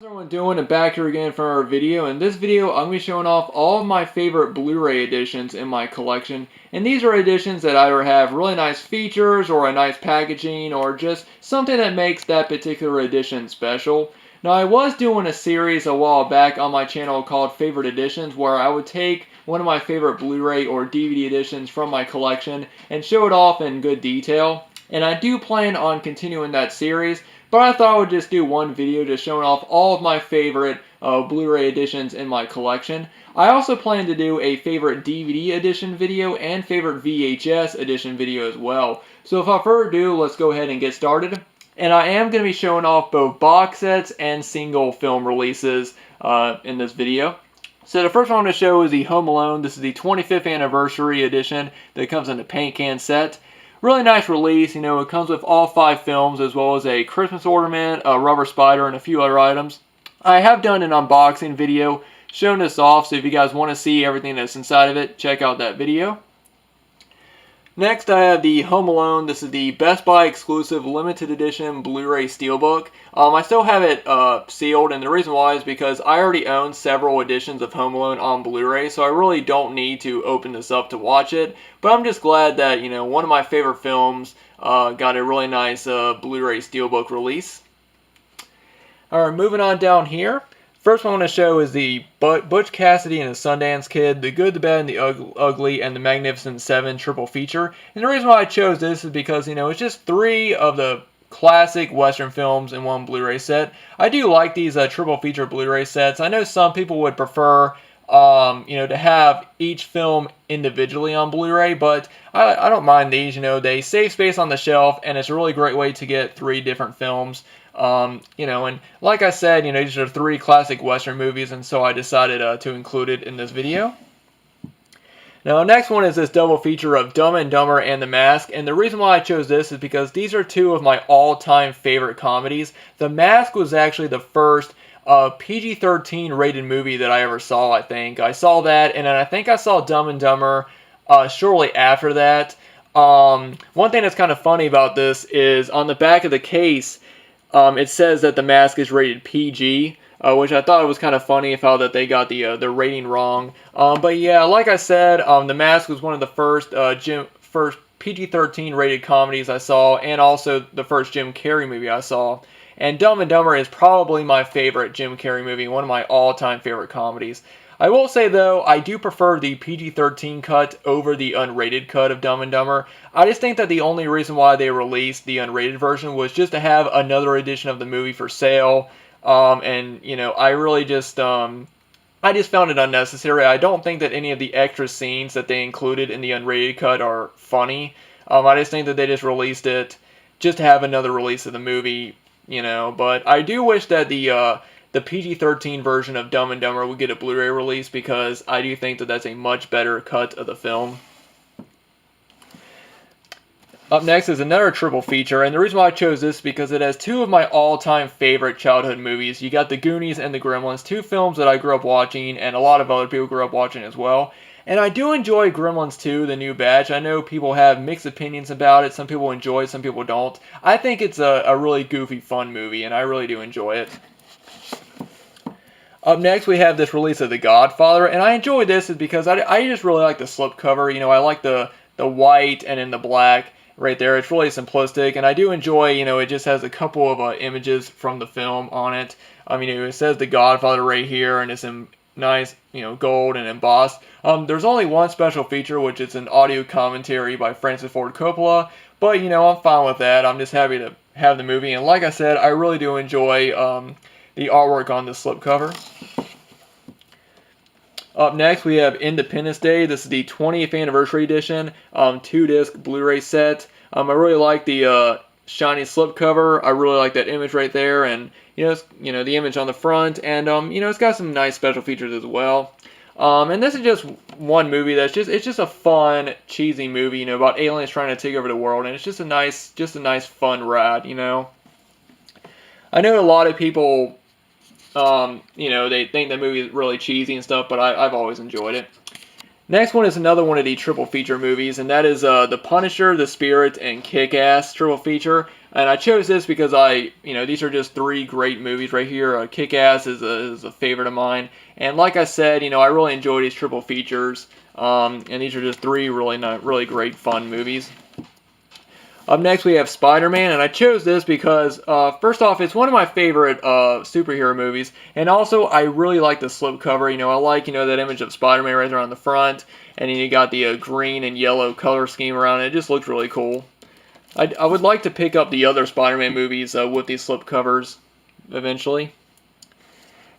How's everyone doing? And back here again for our video. In this video, I'm going to be showing off all of my favorite Blu-ray editions in my collection. And these are editions that either have really nice features or a nice packaging or just something that makes that particular edition special. Now, I was doing a series a while back on my channel called Favorite Editions where I would take one of my favorite Blu-ray or DVD editions from my collection and show it off in good detail. And I do plan on continuing that series. But I thought I would just do one video just showing off all of my favorite Blu-ray editions in my collection. I also plan to do a favorite DVD edition video and favorite VHS edition video as well. So without further ado, let's go ahead and get started. And I am going to be showing off both box sets and single film releases in this video. So the first one I'm going to show is the Home Alone. This is the 25th anniversary edition that comes in a paint can set. Really nice release, you know, it comes with all 5 films as well as a Christmas ornament, a rubber spider, and a few other items. I have done an unboxing video showing this off, so if you guys want to see everything that's inside of it, check out that video. Next, I have the Home Alone. This is the Best Buy exclusive limited edition Blu-ray Steelbook. I still have it sealed, and the reason why is because I already own several editions of Home Alone on Blu-ray, so I really don't need to open this up to watch it. But I'm just glad that, you know, one of my favorite films got a really nice Blu-ray Steelbook release. Alright, moving on down here. First one I want to show is the Butch Cassidy and the Sundance Kid, The Good, the Bad, and the Ugly, and the Magnificent Seven triple feature. And the reason why I chose this is because, you know, it's just 3 of the classic Western films in one Blu-ray set. I do like these triple feature Blu-ray sets. I know some people would prefer, you know, to have each film individually on Blu-ray, but I don't mind these. You know, they save space on the shelf, and it's a really great way to get 3 different films. You know, and like I said, you know, these are 3 classic Western movies, and so I decided to include it in this video. Now, the next one is this double feature of Dumb and Dumber and The Mask, and the reason why I chose this is because these are 2 of my all-time favorite comedies. The Mask was actually the first PG-13 rated movie that I ever saw, I think. I saw that, and then I think I saw Dumb and Dumber shortly after that. One thing that's kind of funny about this is on the back of the case, it says that The Mask is rated PG, which I thought was kind of funny how that they got the rating wrong. But yeah, like I said, The Mask was one of the first PG-13 rated comedies I saw, and also the first Jim Carrey movie I saw. And Dumb and Dumber is probably my favorite Jim Carrey movie, one of my all-time favorite comedies. I will say, though, I do prefer the PG-13 cut over the unrated cut of Dumb and Dumber. I just think that the only reason why they released the unrated version was just to have another edition of the movie for sale. And, you know, I really just, I just found it unnecessary. I don't think that any of the extra scenes that they included in the unrated cut are funny. I just think that they just released it just to have another release of the movie, you know. But I do wish that the PG-13 version of Dumb and Dumber would get a Blu-ray release because I do think that that's a much better cut of the film. Up next is another triple feature, and the reason why I chose this is because it has 2 of my all-time favorite childhood movies. You got The Goonies and The Gremlins, 2 films that I grew up watching, and a lot of other people grew up watching as well. And I do enjoy Gremlins 2, The New Batch. I know people have mixed opinions about it. Some people enjoy it, some people don't. I think it's a really goofy, fun movie, and I really do enjoy it. Up next, we have this release of The Godfather, and I enjoy this is because I just really like the slipcover. You know, I like the white and then the black right there. It's really simplistic, and I do enjoy, you know, it just has a couple of images from the film on it. You know, it says The Godfather right here, and it's in nice, you know, gold and embossed. There's only one special feature, which is an audio commentary by Francis Ford Coppola, but, you know, I'm fine with that. I'm just happy to have the movie, and like I said, I really do enjoy the artwork on the slipcover. Up next, we have Independence Day. This is the 20th anniversary edition, 2-disc Blu-ray set. I really like the shiny slipcover. I really like that image right there, and you know the image on the front, and you know, it's got some nice special features as well. And this is just one movie it's just a fun, cheesy movie, you know, about aliens trying to take over the world, and it's just a nice fun ride, you know. I know a lot of people, you know, they think the movie is really cheesy and stuff, but I've always enjoyed it. Next one is another one of the triple feature movies, and that is The Punisher, The Spirit, and Kick-Ass triple feature. And I chose this because these are just three great movies right here. Kick-Ass is a favorite of mine, and like I said, I really enjoy these triple features. And these are just three really great fun movies. Up next, we have Spider-Man, and I chose this because, first off, it's one of my favorite superhero movies, and also I really like the slipcover. I like, that image of Spider-Man right there on the front, and then you got the green and yellow color scheme around it. It just looks really cool. I would like to pick up the other Spider-Man movies with these slipcovers eventually.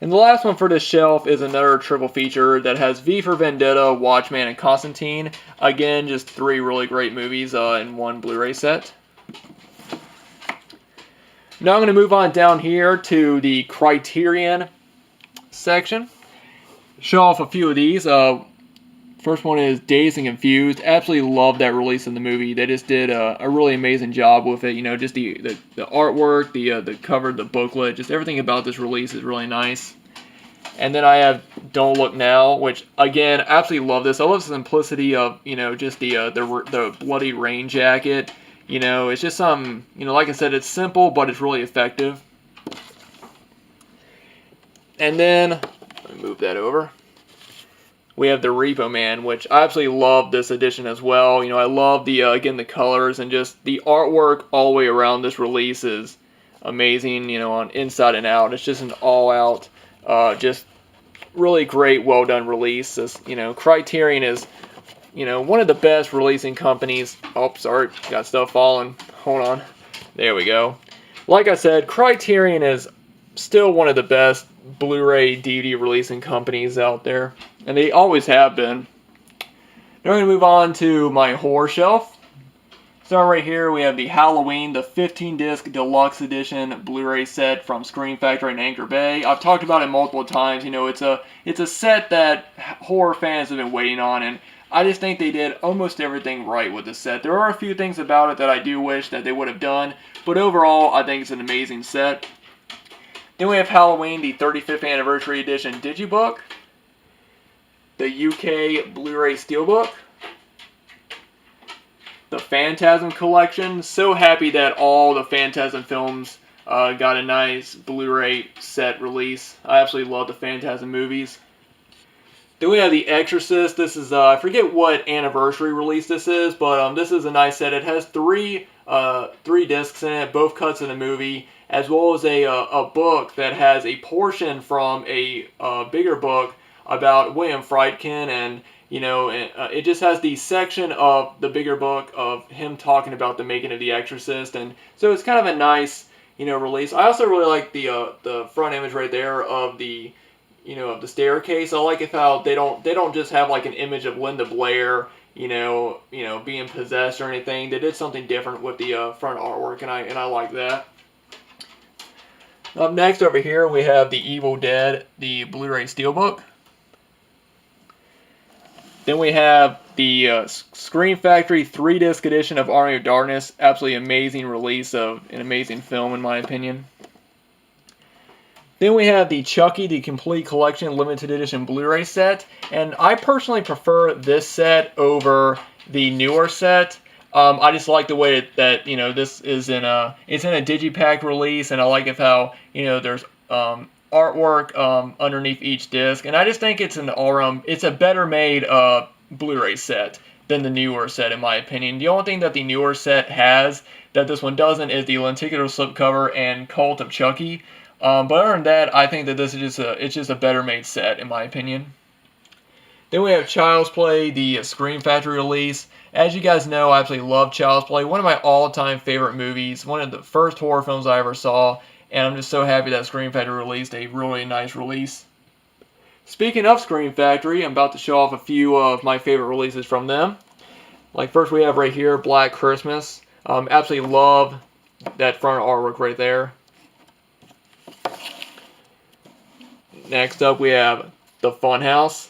And the last one for this shelf is another triple feature that has V for Vendetta, Watchmen, and Constantine. Again, just three really great movies in one Blu-ray set. Now I'm going to move on down here to the Criterion section. Show off a few of these. First one is Dazed and Confused. Absolutely love that release in the movie. They just did a really amazing job with it. Just the artwork, the cover, the booklet, just everything about this release is really nice. And then I have Don't Look Now, which again, absolutely love this. I love the simplicity of just the bloody rain jacket. It's just some like I said, it's simple but it's really effective. And then let me move that over. We have the Repo Man, which I absolutely love this edition as well. I love again the colors and just the artwork all the way around this release is amazing. On inside and out, it's just an all-out, just really great, well done release. This, Criterion is, one of the best releasing companies. Oh, sorry, got stuff falling. Hold on. There we go. Like I said, Criterion is still one of the best Blu-ray DVD releasing companies out there, and they always have been. Now we're going to move on to my horror shelf. So right here we have the Halloween, the 15-disc deluxe edition Blu-ray set from Screen Factory in Anchor Bay. I've talked about it multiple times. It's a set that horror fans have been waiting on, and I just think they did almost everything right with the set. There are a few things about it that I do wish that they would have done, but overall I think it's an amazing set. Then we have Halloween, the 35th Anniversary Edition Digibook, the UK Blu-ray Steelbook, the Phantasm Collection. So happy that all the Phantasm films got a nice Blu-ray set release. I absolutely love the Phantasm movies. Then we have The Exorcist. This is, I forget what anniversary release this is, but this is a nice set. It has three discs in it, both cuts of the movie, as well as a book that has a portion from a bigger book about William Friedkin, and it just has the section of the bigger book of him talking about the making of The Exorcist, and so it's kind of a nice release. I also really like the front image right there of the of the staircase. I like it how they don't just have like an image of Linda Blair being possessed or anything. They did something different with the front artwork, and I like that. Up next over here we have The Evil Dead, the Blu-ray Steelbook. Then we have the Screen Factory 3-disc edition of Army of Darkness. Absolutely amazing release of an amazing film in my opinion. Then we have the Chucky, the Complete Collection Limited Edition Blu-ray set. And I personally prefer this set over the newer set. I just like the way that this is it's in a digipack release, and I like it how there's artwork underneath each disc, and I just think it's an all-around, it's a better made Blu-ray set than the newer set in my opinion. The only thing that the newer set has that this one doesn't is the lenticular slipcover and Cult of Chucky. But other than that, I think that this is just a better made set in my opinion. Then we have Child's Play, the Scream Factory release. As you guys know, I absolutely love Child's Play. One of my all-time favorite movies. One of the first horror films I ever saw. And I'm just so happy that Scream Factory released a really nice release. Speaking of Scream Factory, I'm about to show off a few of my favorite releases from them. Like first we have right here, Black Christmas. Absolutely love that front artwork right there. Next up we have The Funhouse.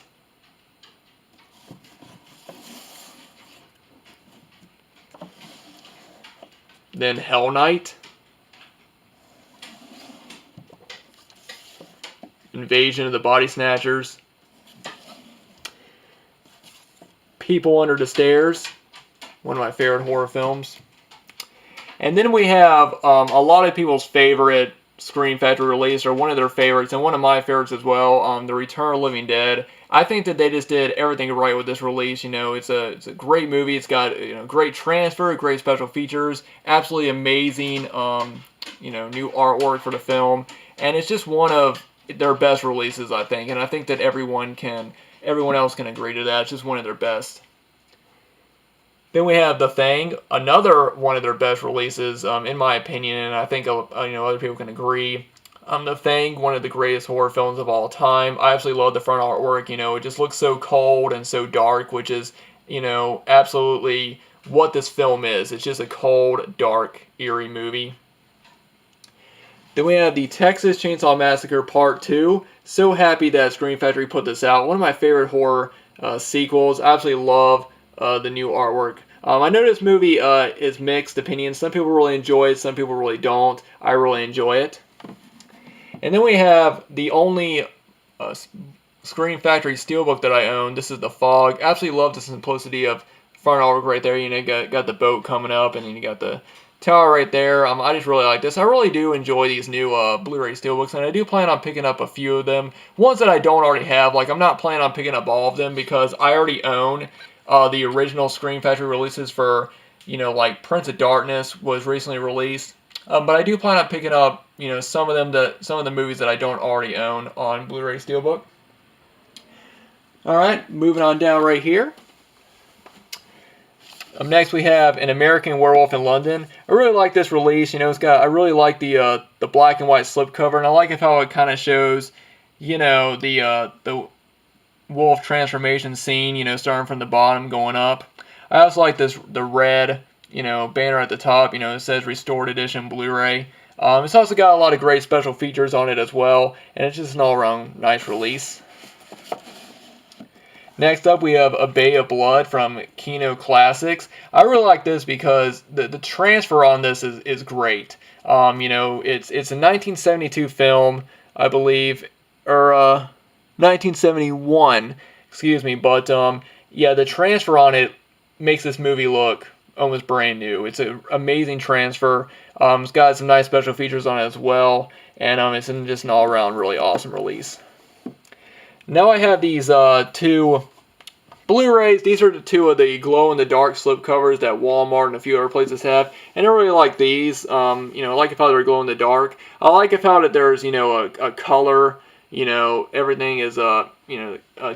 Then Hell Night. Invasion of the Body Snatchers. People Under the Stairs, one of my favorite horror films. And then we have a lot of people's favorite Scream Factory release, or one of their favorites, and one of my favorites as well, The Return of the Living Dead. I think that they just did everything right with this release. You know, it's a great movie. It's got, great transfer, great special features, absolutely amazing, new artwork for the film, and it's just one of their best releases, I think. And I think that everyone else can agree to that. It's just one of their best. Then we have The Thing, another one of their best releases, in my opinion, and I think other people can agree. The Thing, one of the greatest horror films of all time. I absolutely love the front artwork. It just looks so cold and so dark, which is, absolutely what this film is. It's just a cold, dark, eerie movie. Then we have the Texas Chainsaw Massacre Part 2. So happy that Scream Factory put this out. One of my favorite horror sequels. I absolutely love the new artwork. I know this movie is mixed opinions. Some people really enjoy it, some people really don't. I really enjoy it. And then we have the only Scream Factory steelbook that I own. This is The Fog. Absolutely love the simplicity of front artwork right there. Got the boat coming up, and then you got the tower right there. I just really like this. I really do enjoy these new Blu-ray steelbooks, and I do plan on picking up a few of them. Ones that I don't already have. Like, I'm not planning on picking up all of them because I already own the original Scream Factory releases for, like Prince of Darkness was recently released. But I do plan on picking up, some of the movies that I don't already own on Blu-ray Steelbook. Alright, moving on down right here. Next we have An American Werewolf in London. I really like this release. I really like the black and white slipcover, and I like how it kind of shows, the wolf transformation scene, starting from the bottom going up. I also like the red, banner at the top, it says Restored Edition Blu-ray. It's also got a lot of great special features on it as well, and it's just an all-around nice release. Next up, we have A Bay of Blood from Kino Classics. I really like this because the transfer on this is great. It's a 1972 film, I believe, or 1971, excuse me, but the transfer on it makes this movie look almost brand new. It's an amazing transfer. It's got some nice special features on it as well, and it's just an all-around really awesome release. Now I have these two Blu-rays. These are the two of the glow-in-the-dark slipcovers that Walmart and a few other places have, and I really like these. I like how they're glow-in-the-dark. I like how that there's, a color. Everything is a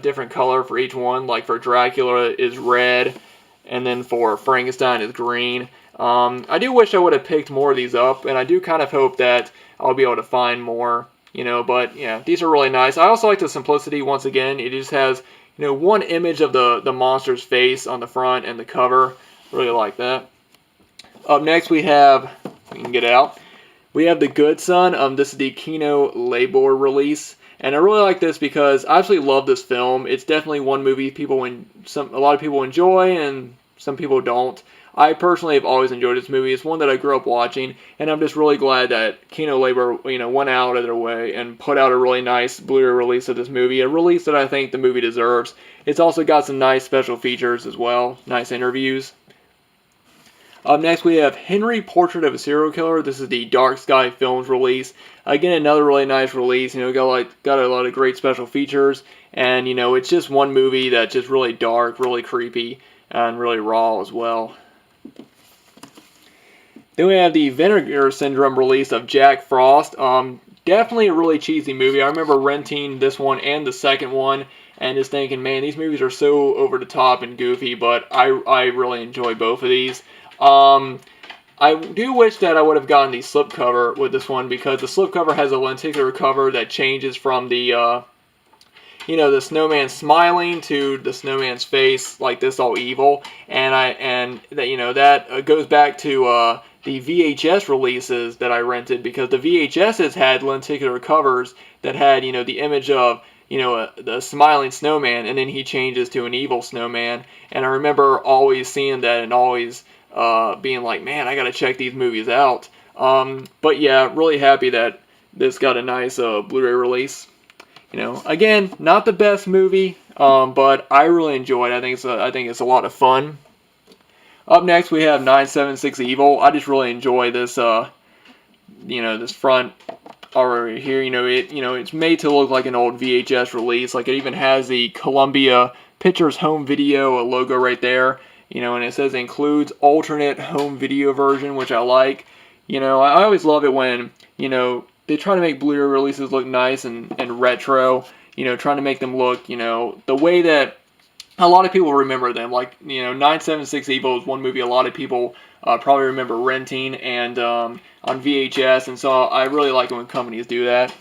different color for each one. Like for Dracula is red, and then for Frankenstein is green. I do wish I would have picked more of these up, and I do kind of hope that I'll be able to find more. But yeah, these are really nice. I also like the simplicity. Once again, it just has one image of the monster's face on the front and the cover. Really like that. Up next we have, if we can get it out, we have The Good Son. This is the Kino Labor release. And I really like this because I absolutely love this film. It's definitely one movie a lot of people enjoy and some people don't. I personally have always enjoyed this movie. It's one that I grew up watching, and I'm just really glad that Kino Labor, went out of their way and put out a really nice Blu-ray release of this movie, a release that I think the movie deserves. It's also got some nice special features as well, nice interviews. Up next we have Henry, Portrait of a Serial Killer. This is the Dark Sky Films release. Again, another really nice release. Got a lot of great special features, and it's just one movie that's just really dark, really creepy, and really raw as well. Then we have the Vinegar Syndrome release of Jack Frost. Definitely a really cheesy movie. I remember renting this one and the second one and just thinking, man, these movies are so over the top and goofy, but I really enjoy both of these. I do wish that I would have gotten the slipcover with this one, because the slipcover has a lenticular cover that changes from the the snowman smiling to the snowman's face like this, all evil, and that goes back to the VHS releases that I rented, because the VHSs had lenticular covers that had the image of the smiling snowman, and then he changes to an evil snowman, and I remember always seeing that and always being like, man, I gotta check these movies out. But yeah, really happy that this got a nice Blu-ray release. Again, not the best movie. but I really enjoy it. I think it's a lot of fun. Up next, we have 976 Evil. I just really enjoy this, this front right here. It's made to look like an old VHS release. Like, it even has the Columbia Pictures home video logo right there. And it says includes alternate home video version, which I like. I always love it when, they try to make Blu-ray releases look nice and retro. Trying to make them look, the way that a lot of people remember them. Like, 976 Evil is one movie a lot of people probably remember renting and on VHS, and so I really like it when companies do that.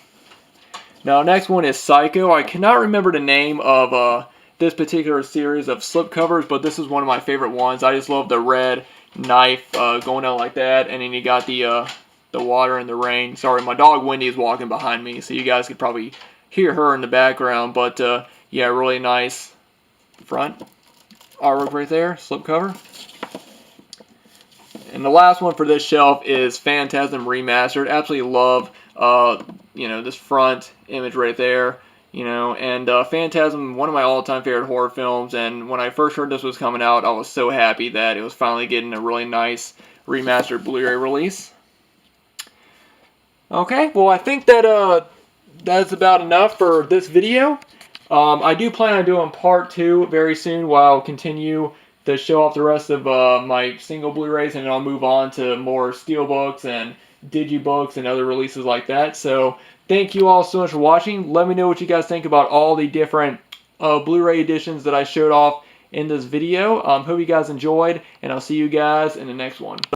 Now, next one is Psycho. I cannot remember the name of this particular series of slipcovers, but this is one of my favorite ones. I just love the red knife going out like that, and then you got the water and the rain. Sorry, my dog Wendy is walking behind me, so you guys could probably hear her in the background, but yeah, really nice front artwork right there, slipcover. And the last one for this shelf is Phantasm Remastered. Absolutely love, this front image right there. And Phantasm, one of my all-time favorite horror films. And when I first heard this was coming out, I was so happy that it was finally getting a really nice remastered Blu-ray release. Okay, well, I think that that's about enough for this video. I do plan on doing part 2 very soon, where I'll continue to show off the rest of my single Blu-rays, and then I'll move on to more steelbooks and digibooks and other releases like that. So thank you all so much for watching. Let me know what you guys think about all the different Blu-ray editions that I showed off in this video. Hope you guys enjoyed, and I'll see you guys in the next one.